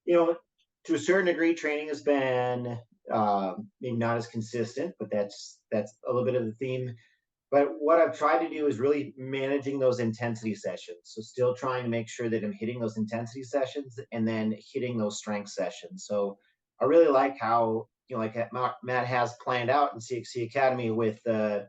you know, to a certain degree, training has been maybe not as consistent, but that's a little bit of the theme. But what I've tried to do is really managing those intensity sessions. So still trying to make sure that I'm hitting those intensity sessions and then hitting those strength sessions. So I really like how, like Matt has planned out in CXC Academy with a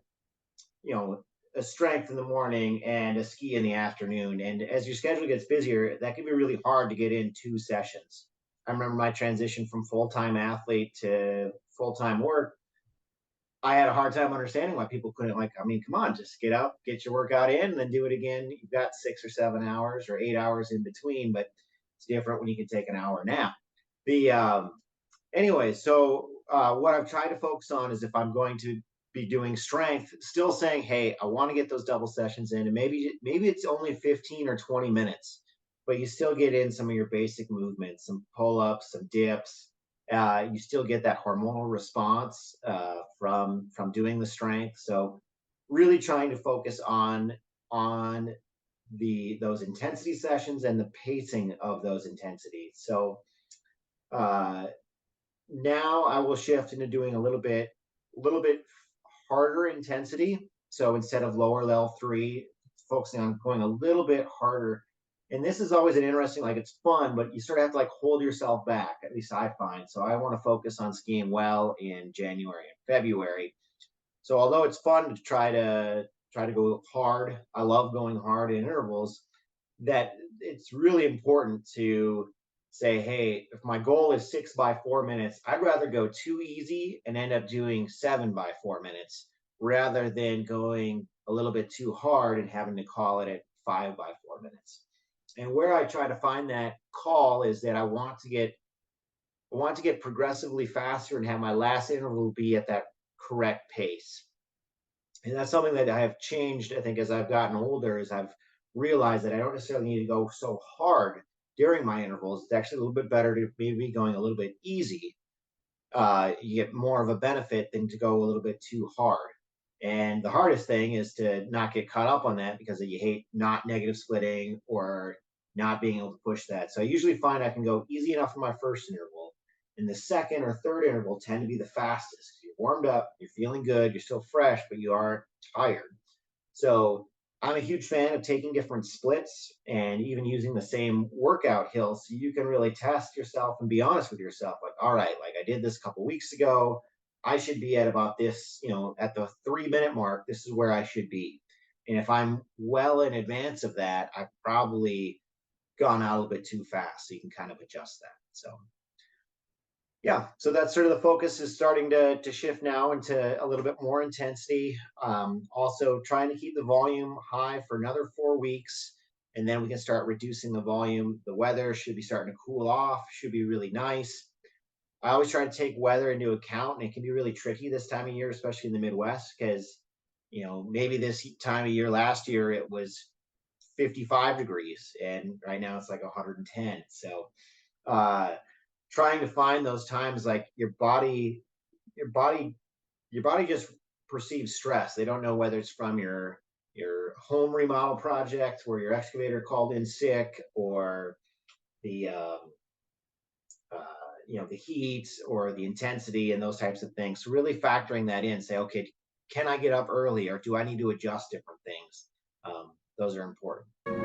strength in the morning and a ski in the afternoon. And as your schedule gets busier, that can be really hard to get in 2 sessions. I remember my transition from full-time athlete to full-time work. I had a hard time understanding why people couldn't, like, I mean, come on, just get up, get your workout in, and then do it again. You've got 6 or 7 hours or 8 hours in between, but it's different when you can take an hour nap. The Anyway, so what I've tried to focus on is if I'm going to be doing strength, still saying, hey, I want to get those double sessions in, and maybe it's only 15 or 20 minutes, but you still get in some of your basic movements, some pull-ups, some dips. You still get that hormonal response from doing the strength. So really trying to focus on those intensity sessions and the pacing of those intensities. So uh, now I will shift into doing a little bit harder intensity. So instead of lower level three, focusing on going a little bit harder. And this is always an interesting, like it's fun, but you sort of have to like hold yourself back. At least I find. So I want to focus on skiing well in January and February. So although it's fun to try to go hard, I love going hard in intervals. That it's really important to say, hey, if my goal is 6 by 4 minutes, I'd rather go too easy and end up doing 7 by 4 minutes rather than going a little bit too hard and having to call it at 5 by 4 minutes. And where I try to find that call is that I want to get progressively faster and have my last interval be at that correct pace. And that's something that I have changed, I think, as I've gotten older, is I've realized that I don't necessarily need to go so hard during my intervals. It's actually a little bit better to maybe going a little bit easy. You get more of a benefit than to go a little bit too hard. And the hardest thing is to not get caught up on that because you hate not negative splitting or not being able to push that. So I usually find I can go easy enough for my first interval. And the second or third interval tend to be the fastest. You're warmed up, you're feeling good, you're still fresh, but you aren't tired. So I'm a huge fan of taking different splits and even using the same workout hill so you can really test yourself and be honest with yourself. Like, all right, like I did this a couple weeks ago. I should be at about this, at the 3 minute mark. This is where I should be. And if I'm well in advance of that, I've probably gone out a little bit too fast. So you can kind of adjust that. So yeah, so that's sort of the focus is starting to shift now into a little bit more intensity. Also trying to keep the volume high for another 4 weeks, and then we can start reducing the volume. The weather should be starting to cool off, should be really nice. I always try to take weather into account, and it can be really tricky this time of year, especially in the Midwest, because maybe this time of year last year it was 55 degrees, and right now it's like 110. So uh, trying to find those times, like your body your body just perceives stress. They don't know whether it's from your home remodel project where your excavator called in sick, or the the heat or the intensity and those types of things. So really factoring that in, say, okay, can I get up early or do I need to adjust different things? Those are important.